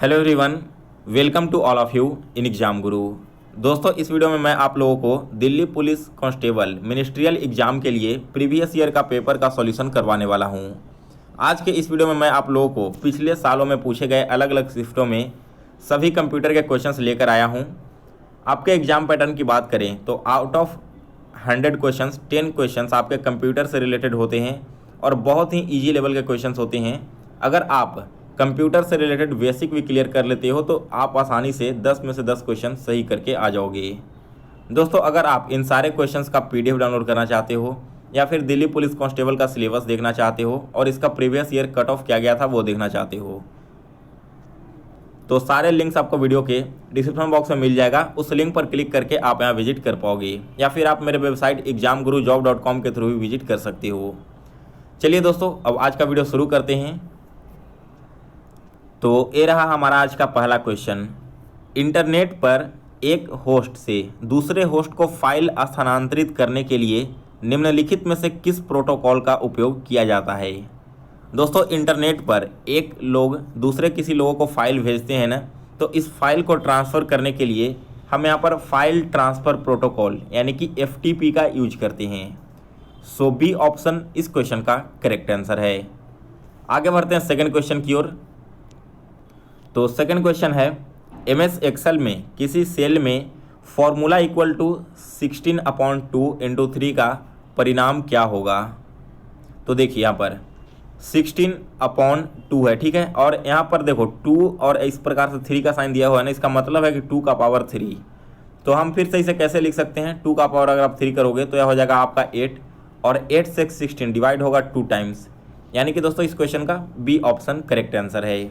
Hello everyone, welcome to all of you in Exam Guru. दोस्तों, इस video में मैं आप लोगों को Delhi police constable ministerial exam के लिए प्रीवियस ईयर का पेपर का सॉल्यूशन करवाने वाला हूं। आज के इस वीडियो में मैं आप लोगों को पिछले सालों में पूछे गए अलग अलग शिफ्टों में सभी कंप्यूटर के क्वेश्चंस लेकर आया हूं। आपके एग्जाम पैटर्न की बात करें तो आउट ऑफ 100 क्वेश्चंस 10 क्वेश्चंस आपके कंप्यूटर से रिलेटेड होते हैं और बहुत ही ईजी लेवल के क्वेश्चंस होते हैं। अगर आप कंप्यूटर से रिलेटेड बेसिक भी क्लियर कर लेते हो तो आप आसानी से 10 में से 10 क्वेश्चन सही करके आ जाओगे। दोस्तों, अगर आप इन सारे क्वेश्चंस का पीडीएफ डाउनलोड करना चाहते हो या फिर दिल्ली पुलिस कांस्टेबल का सिलेबस देखना चाहते हो और इसका प्रीवियस ईयर कट ऑफ क्या गया था वो देखना चाहते हो तो सारे लिंक्स आपको वीडियो के डिस्क्रिप्शन बॉक्स में मिल जाएगा। उस लिंक पर क्लिक करके आप यहाँ विजिट कर पाओगे या फिर आप मेरे वेबसाइट examgurujob.com के थ्रू भी विजिट कर सकते हो। चलिए दोस्तों, अब आज का वीडियो शुरू करते हैं। तो ये रहा हमारा आज का पहला क्वेश्चन। इंटरनेट पर एक होस्ट से दूसरे होस्ट को फाइल स्थानांतरित करने के लिए निम्नलिखित में से किस प्रोटोकॉल का उपयोग किया जाता है। दोस्तों, इंटरनेट पर एक लोग दूसरे किसी लोगों को फाइल भेजते हैं ना, तो इस फाइल को ट्रांसफ़र करने के लिए हम यहाँ पर फाइल ट्रांसफ़र प्रोटोकॉल यानी कि FTP का यूज करते हैं। सो बी ऑप्शन इस क्वेश्चन का करेक्ट आंसर है। आगे बढ़ते हैं सेकंड क्वेश्चन की ओर। तो सेकंड क्वेश्चन है, MS एक्सेल में किसी सेल में फॉर्मूला इक्वल टू 16/2 × 3 का परिणाम क्या होगा। तो देखिए यहाँ पर 16/2 है, ठीक है, और यहाँ पर देखो 2 और इस प्रकार से 3 का साइन दिया हुआ है ना, इसका मतलब है कि 2 का पावर 3। तो हम फिर से इसे कैसे लिख सकते हैं, 2 का पावर अगर आप 3 करोगे तो यह हो जाएगा आपका 8 और 8 से 16 डिवाइड होगा 2 टाइम्स, यानी कि दोस्तों इस क्वेश्चन का बी ऑप्शन करेक्ट आंसर है।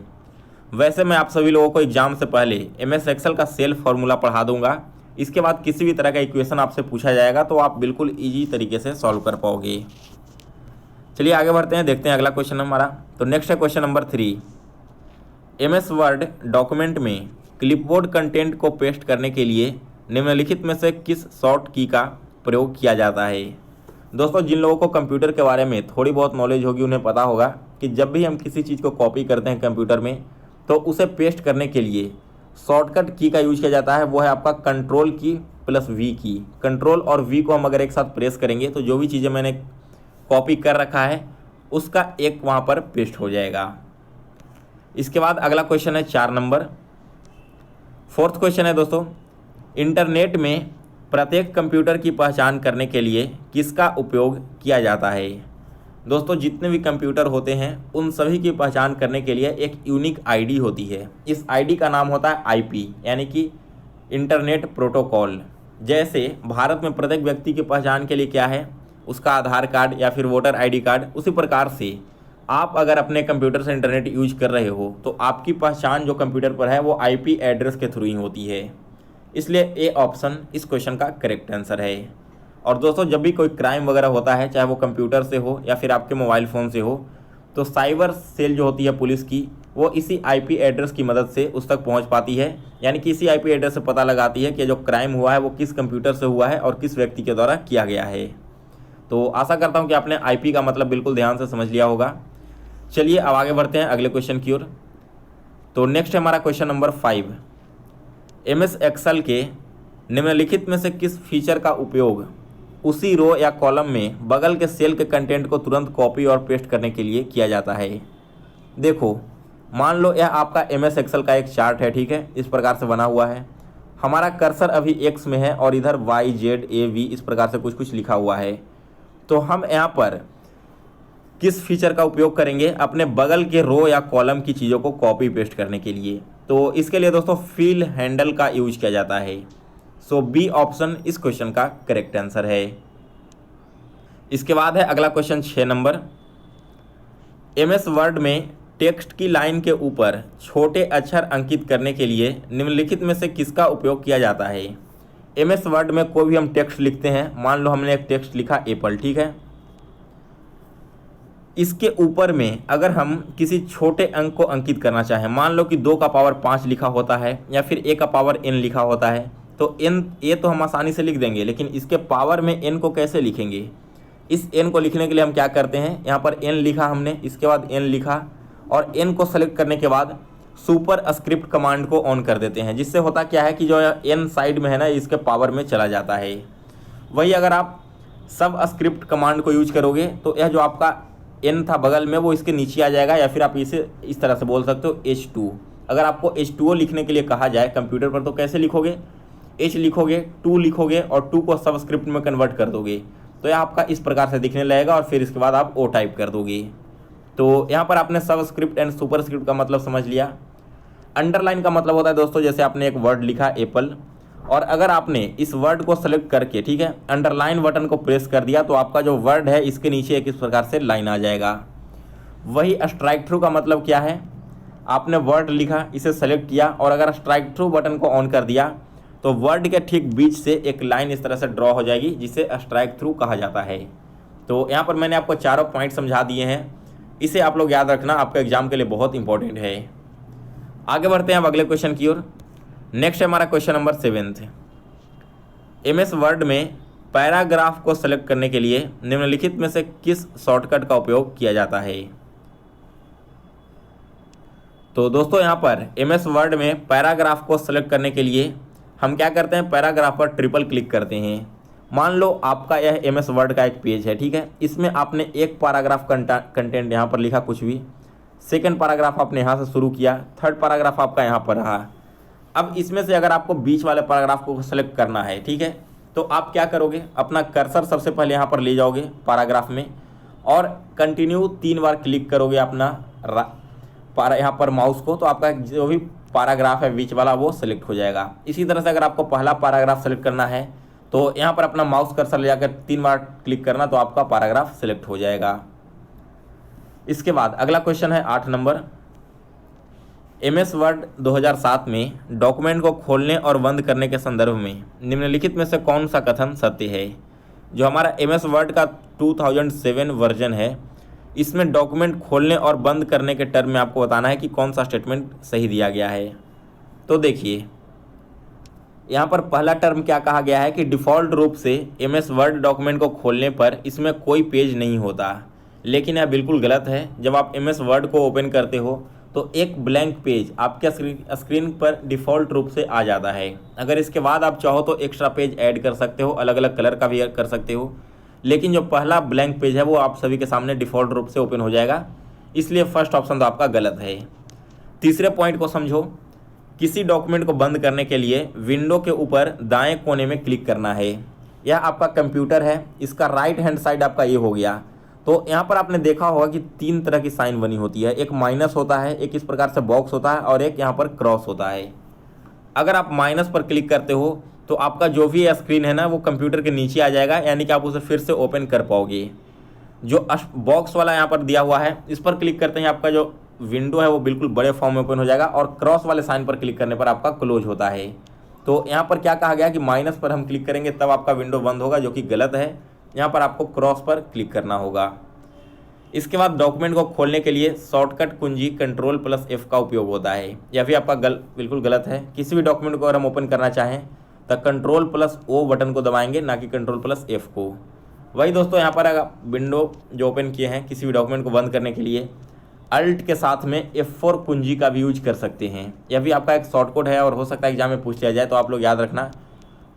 वैसे मैं आप सभी लोगों को एग्जाम से पहले MS एक्सेल का सेल फार्मूला पढ़ा दूंगा। इसके बाद किसी भी तरह का इक्वेशन आपसे पूछा जाएगा तो आप बिल्कुल इजी तरीके से सॉल्व कर पाओगे। चलिए आगे बढ़ते हैं, देखते हैं अगला क्वेश्चन हमारा। तो नेक्स्ट है question number 3। MS word document में क्लिपबोर्ड कंटेंट को पेस्ट करने के लिए निम्नलिखित में से किस शॉर्ट की का प्रयोग किया जाता है। दोस्तों, जिन लोगों को कंप्यूटर के बारे में थोड़ी बहुत नॉलेज होगी उन्हें पता होगा कि जब भी हम किसी चीज़ को कॉपी करते हैं कंप्यूटर में तो उसे पेस्ट करने के लिए शॉर्टकट की का यूज किया जाता है। वो है आपका कंट्रोल की प्लस V की। कंट्रोल और V को हम अगर एक साथ प्रेस करेंगे तो जो भी चीज़ें मैंने कॉपी कर रखा है उसका एक वहाँ पर पेस्ट हो जाएगा। इसके बाद अगला क्वेश्चन है 4 नंबर। फोर्थ क्वेश्चन है दोस्तों, इंटरनेट में प्रत्येक कंप्यूटर की पहचान करने के लिए किसका उपयोग किया जाता है। दोस्तों, जितने भी कंप्यूटर होते हैं उन सभी की पहचान करने के लिए एक यूनिक आईडी होती है। इस आईडी का नाम होता है IP यानी कि इंटरनेट प्रोटोकॉल। जैसे भारत में प्रत्येक व्यक्ति की पहचान के लिए क्या है, उसका आधार कार्ड या फिर वोटर ID कार्ड, उसी प्रकार से आप अगर अपने कंप्यूटर से इंटरनेट यूज कर रहे हो तो आपकी पहचान जो कंप्यूटर पर है वो IP एड्रेस के थ्रू ही होती है। इसलिए ए ऑप्शन इस क्वेश्चन का करेक्ट आंसर है। और दोस्तों, जब भी कोई क्राइम वगैरह होता है, चाहे वो कंप्यूटर से हो या फिर आपके मोबाइल फ़ोन से हो, तो साइबर सेल जो होती है पुलिस की, वो इसी IP एड्रेस की मदद से उस तक पहुंच पाती है। यानी कि इसी IP एड्रेस से पता लगाती है कि जो क्राइम हुआ है वो किस कंप्यूटर से हुआ है और किस व्यक्ति के द्वारा किया गया है। तो आशा करता हूँ कि आपने IP का मतलब बिल्कुल ध्यान से समझ लिया होगा। चलिए अब आगे बढ़ते हैं अगले क्वेश्चन की ओर। तो नेक्स्ट है हमारा क्वेश्चन नंबर 5। MS एक्सेल के निम्नलिखित में से किस फीचर का उपयोग उसी रो या कॉलम में बगल के सेल के कंटेंट को तुरंत कॉपी और पेस्ट करने के लिए किया जाता है। देखो, मान लो यह आपका MS एक्सेल का एक चार्ट है, ठीक है, इस प्रकार से बना हुआ है। हमारा कर्सर अभी X में है और इधर Y Z A V इस प्रकार से कुछ कुछ लिखा हुआ है। तो हम यहाँ पर किस फीचर का उपयोग करेंगे अपने बगल के रो या कॉलम की चीज़ों को कॉपी पेस्ट करने के लिए। तो इसके लिए दोस्तों फिल हैंडल का यूज किया जाता है। सो बी ऑप्शन इस क्वेश्चन का करेक्ट आंसर है। इसके बाद है अगला क्वेश्चन 6 नंबर। MS वर्ड में टेक्स्ट की लाइन के ऊपर छोटे अक्षर अंकित करने के लिए निम्नलिखित में से किसका उपयोग किया जाता है। MS वर्ड में कोई भी हम टेक्स्ट लिखते हैं, मान लो हमने एक टेक्स्ट लिखा एप्पल, ठीक है, इसके ऊपर में अगर हम किसी छोटे अंक को अंकित करना चाहें, मान लो कि 2 का पावर 5 लिखा होता है या फिर A का पावर N लिखा होता है, तो n ये तो हम आसानी से लिख देंगे, लेकिन इसके पावर में n को कैसे लिखेंगे। इस n को लिखने के लिए हम क्या करते हैं, यहाँ पर n लिखा हमने, इसके बाद n लिखा और n को सेलेक्ट करने के बाद सुपर स्क्रिप्ट कमांड को ऑन कर देते हैं, जिससे होता क्या है कि जो एन साइड में है ना इसके पावर में चला जाता है। वही अगर आप सब स्क्रिप्ट कमांड को यूज करोगे तो यह जो आपका एन था बगल में वो इसके नीचे आ जाएगा, या फिर आप इसे इस तरह से बोल सकते हो H2। अगर आपको H2O लिखने के लिए कहा जाए कंप्यूटर पर तो कैसे लिखोगे, H लिखोगे, 2 लिखोगे और 2 को सब स्क्रिप्ट में कन्वर्ट कर दोगे, तो यह आपका इस प्रकार से दिखने लगेगा और फिर इसके बाद आप O टाइप कर दोगे। तो यहाँ पर आपने सब स्क्रिप्ट एंड सुपर स्क्रिप्ट का मतलब समझ लिया। अंडरलाइन का मतलब होता है दोस्तों जैसे आपने एक वर्ड लिखा एप्पल, और अगर आपने इस वर्ड को सेलेक्ट करके ठीक है अंडरलाइन बटन को प्रेस कर दिया तो आपका जो वर्ड है इसके नीचे एक इस प्रकार से लाइन आ जाएगा। वही स्ट्राइक थ्रू का मतलब क्या है, आपने वर्ड लिखा, इसे सेलेक्ट किया और अगर स्ट्राइक थ्रू बटन को ऑन कर दिया तो वर्ड के ठीक बीच से एक लाइन इस तरह से ड्रॉ हो जाएगी, जिसे स्ट्राइक थ्रू कहा जाता है। तो यहाँ पर मैंने आपको चारों पॉइंट समझा दिए हैं, इसे आप लोग याद रखना, आपके एग्जाम के लिए बहुत इंपॉर्टेंट है। आगे बढ़ते हैं अब अगले क्वेश्चन की ओर। नेक्स्ट है हमारा क्वेश्चन नंबर 7। MS वर्ड में पैराग्राफ को सेलेक्ट करने के लिए निम्नलिखित में से किस शॉर्टकट का उपयोग किया जाता है। तो दोस्तों यहाँ पर MS वर्ड में पैराग्राफ को सेलेक्ट करने के लिए हम क्या करते हैं, पैराग्राफ पर ट्रिपल क्लिक करते हैं। मान लो आपका यह MS वर्ड का एक पेज है, ठीक है, इसमें आपने एक पैराग्राफ कंटेंट यहाँ पर लिखा कुछ भी, सेकंड पैराग्राफ आपने यहाँ से शुरू किया, थर्ड पैराग्राफ आपका यहाँ पर रहा। अब इसमें से अगर आपको बीच वाले पैराग्राफ को सेलेक्ट करना है, ठीक है, तो आप क्या करोगे, अपना कर्सर सबसे पहले यहाँ पर ले जाओगे पैराग्राफ में और कंटिन्यू 3 बार क्लिक करोगे अपना यहाँ पर माउस को, तो आपका जो भी पैराग्राफ है बीच वाला वो सेलेक्ट हो जाएगा। इसी तरह से अगर आपको पहला पैराग्राफ सेलेक्ट करना है तो यहाँ पर अपना माउस कर्सर ले जाकर 3 बार क्लिक करना, तो आपका पैराग्राफ सेलेक्ट हो जाएगा। इसके बाद अगला क्वेश्चन है 8 नंबर। MS वर्ड 2007 में डॉक्यूमेंट को खोलने और बंद करने के संदर्भ में निम्नलिखित में से कौन सा कथन सत्य है। जो हमारा MS वर्ड का 2007 वर्जन है, इसमें डॉक्यूमेंट खोलने और बंद करने के टर्म में आपको बताना है कि कौन सा स्टेटमेंट सही दिया गया है। तो देखिए यहाँ पर पहला टर्म क्या कहा गया है कि डिफ़ॉल्ट रूप से MS वर्ड डॉक्यूमेंट को खोलने पर इसमें कोई पेज नहीं होता, लेकिन यह बिल्कुल गलत है। जब आप MS वर्ड को ओपन करते हो तो एक ब्लैंक पेज आपके स्क्रीन पर डिफ़ॉल्ट रूप से आ जाता है। अगर इसके बाद आप चाहो तो एक्स्ट्रा पेज ऐड कर सकते हो, अलग अलग कलर का भी कर सकते हो, लेकिन जो पहला ब्लैंक पेज है वो आप सभी के सामने डिफ़ॉल्ट रूप से ओपन हो जाएगा, इसलिए फर्स्ट ऑप्शन तो आपका गलत है। तीसरे पॉइंट को समझो, किसी डॉक्यूमेंट को बंद करने के लिए विंडो के ऊपर दाएं कोने में क्लिक करना है। यह आपका कंप्यूटर है, इसका राइट हैंड साइड आपका ये हो गया। तो यहाँ पर आपने देखा होगा कि 3 तरह की साइन बनी होती है, एक माइनस होता है, एक इस प्रकार से बॉक्स होता है और एक यहाँ पर क्रॉस होता है। अगर आप माइनस पर क्लिक करते हो तो आपका जो भी स्क्रीन है ना वो कंप्यूटर के नीचे आ जाएगा, यानी कि आप उसे फिर से ओपन कर पाओगे। जो बॉक्स वाला यहाँ पर दिया हुआ है इस पर क्लिक करते हैं आपका जो विंडो है वो बिल्कुल बड़े फॉर्म में ओपन हो जाएगा, और क्रॉस वाले साइन पर क्लिक करने पर आपका क्लोज होता है। तो यहाँ पर क्या कहा गया कि माइनस पर हम क्लिक करेंगे तब आपका विंडो बंद होगा, जो कि गलत है। यहाँ पर आपको क्रॉस पर क्लिक करना होगा। इसके बाद डॉक्यूमेंट को खोलने के लिए शॉर्टकट कुंजी Ctrl+F का उपयोग होता है। यह भी आपका बिल्कुल गलत है। किसी भी डॉक्यूमेंट को अगर हम ओपन करना चाहें तो Ctrl+O बटन को दबाएंगे, ना कि Ctrl+F को। वही दोस्तों यहाँ पर अगर विंडो जो ओपन किए हैं किसी भी डॉक्यूमेंट को बंद करने के लिए अल्ट के साथ में F4 कुंजी का भी यूज कर सकते हैं। यह भी आपका एक शॉर्टकट है और हो सकता है एग्जाम में पूछ लिया जाए, तो आप लोग याद रखना।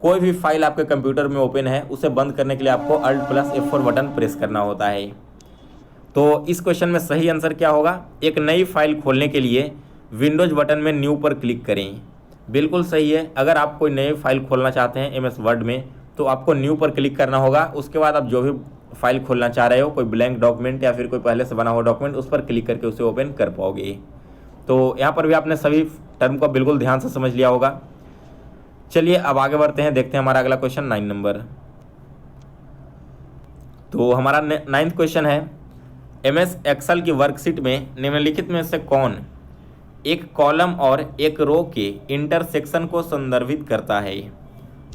कोई भी फाइल आपके कंप्यूटर में ओपन है उसे बंद करने के लिए आपको Alt+F4 बटन प्रेस करना होता है। तो इस क्वेश्चन में सही आंसर क्या होगा, एक नई फाइल खोलने के लिए विंडोज बटन में न्यू पर क्लिक करें। बिल्कुल सही है। अगर आप कोई नई फाइल खोलना चाहते हैं MS वर्ड में तो आपको न्यू पर क्लिक करना होगा। उसके बाद आप जो भी फाइल खोलना चाह रहे हो, कोई ब्लैंक डॉक्यूमेंट या फिर कोई पहले से बना हुआ डॉक्यूमेंट, उस पर क्लिक करके उसे ओपन कर पाओगे। तो यहाँ पर भी आपने सभी टर्म को बिल्कुल ध्यान से समझ लिया होगा। चलिए अब आगे बढ़ते हैं, देखते हैं हमारा अगला क्वेश्चन 9 नंबर। तो हमारा 9th क्वेश्चन है, MS एक्सेल की वर्कशीट में निम्नलिखित में से कौन एक कॉलम और एक रो के इंटरसेक्शन को संदर्भित करता है।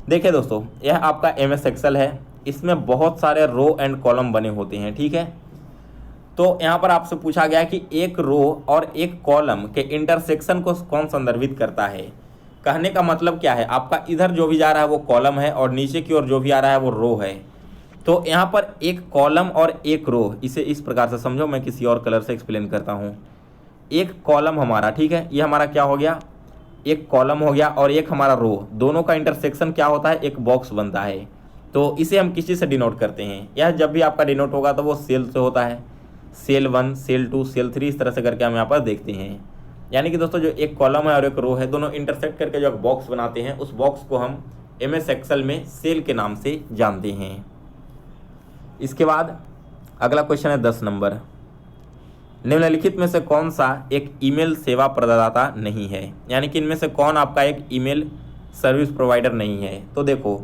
देखिए दोस्तों, यह आपका MS एक्सेल है, इसमें बहुत सारे रो एंड कॉलम बने होते हैं, ठीक है। तो यहाँ पर आपसे पूछा गया कि एक रो और एक कॉलम के इंटरसेक्शन को कौन संदर्भित करता है। कहने का मतलब क्या है, आपका इधर जो भी जा रहा है वो कॉलम है और नीचे की ओर जो भी आ रहा है वो रो है। तो यहाँ पर एक कॉलम और एक रो, इसे इस प्रकार से समझो, मैं किसी और कलर से एक्सप्लेन करता हूँ। एक कॉलम हमारा, ठीक है, ये हमारा क्या हो गया, एक कॉलम हो गया और एक हमारा रो, दोनों का इंटरसेक्शन क्या होता है, एक बॉक्स बनता है। तो इसे हम किसी से डिनोट करते हैं, यह जब भी आपका डिनोट होगा तो वो सेल से होता है, सेल 1, सेल 2, सेल 3, इस तरह से करके हम यहाँ पर देखते हैं। यानी कि दोस्तों जो एक कॉलम है और एक रो है, दोनों इंटरसेक्ट करके जो एक बॉक्स बनाते हैं, उस बॉक्स को हम MS एक्सेल में सेल के नाम से जानते हैं। इसके बाद अगला क्वेश्चन है 10 नंबर, निम्नलिखित में से कौन सा एक ईमेल सेवा प्रदाता नहीं है, यानी कि इनमें से कौन आपका एक ईमेल सर्विस प्रोवाइडर नहीं है। तो देखो,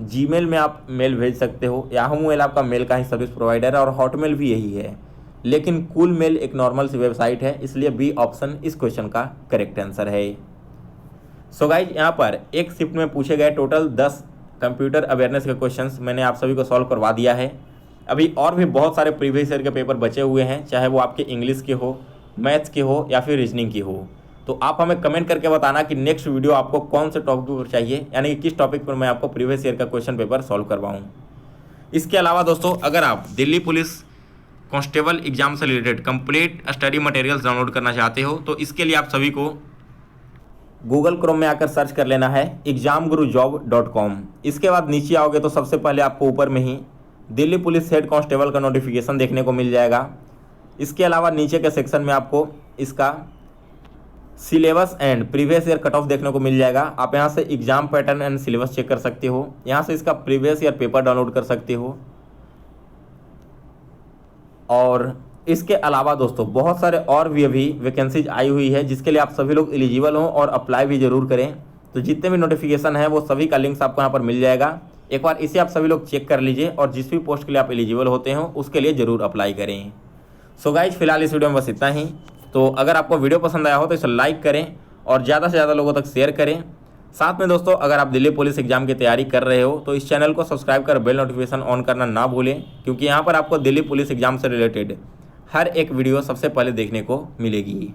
जीमेल में आप मेल भेज सकते हो, याहू मेल आपका मेल का ही सर्विस प्रोवाइडर है और हॉटमेल भी यही है, लेकिन कूल मेल एक नॉर्मल सी वेबसाइट है, इसलिए बी ऑप्शन इस क्वेश्चन का करेक्ट आंसर है। सो गाइज, यहाँ पर एक शिफ्ट में पूछे गए टोटल 10 कंप्यूटर अवेयरनेस के क्वेश्चंस मैंने आप सभी को सॉल्व करवा दिया है। अभी और भी बहुत सारे प्रीवियस ईयर के पेपर बचे हुए हैं, चाहे वो आपके इंग्लिश के हो, मैथ्स के हो या फिर रीजनिंग की हो। तो आप हमें कमेंट करके बताना कि नेक्स्ट वीडियो आपको कौन से टॉपिक पर चाहिए, यानी कि किस टॉपिक पर मैं आपको प्रीवियस ईयर का क्वेश्चन पेपर सॉल्व करवाऊँ। इसके अलावा दोस्तों, अगर आप दिल्ली पुलिस कांस्टेबल एग्जाम से related complete study materials download करना चाहते हो, तो इसके लिए आप सभी को गूगल क्रोम में आकर सर्च कर लेना है examgurujob.com। इसके बाद नीचे आओगे तो सबसे पहले आपको ऊपर में ही दिल्ली पुलिस हेड कांस्टेबल का नोटिफिकेशन देखने को मिल जाएगा। इसके अलावा नीचे के सेक्शन में आपको इसका syllabus and previous year cut off देखने को मिल जाएगा। आप यहाँ से exam pattern and syllabus check कर सकते हो, यहाँ से इसका प्रीवियस ईयर पेपर डाउनलोड कर सकते हो। और इसके अलावा दोस्तों बहुत सारे और भी अभी वैकेंसीज आई हुई है, जिसके लिए आप सभी लोग एलिजिबल हों और अप्लाई भी जरूर करें। तो जितने भी नोटिफिकेशन है वो सभी का लिंक्स आपको यहाँ पर मिल जाएगा, एक बार इसे आप सभी लोग चेक कर लीजिए और जिस भी पोस्ट के लिए आप एलिजिबल होते हो उसके लिए ज़रूर अप्लाई करें। सो गाइज, फिलहाल इस वीडियो में बस इतना ही। तो अगर आपको वीडियो पसंद आया हो तो इसे लाइक करें और ज़्यादा से ज़्यादा लोगों तक शेयर करें। साथ में दोस्तों, अगर आप दिल्ली पुलिस एग्जाम की तैयारी कर रहे हो तो इस चैनल को सब्सक्राइब कर बेल नोटिफिकेशन ऑन करना ना भूलें, क्योंकि यहाँ पर आपको दिल्ली पुलिस एग्जाम से रिलेटेड हर एक वीडियो सबसे पहले देखने को मिलेगी।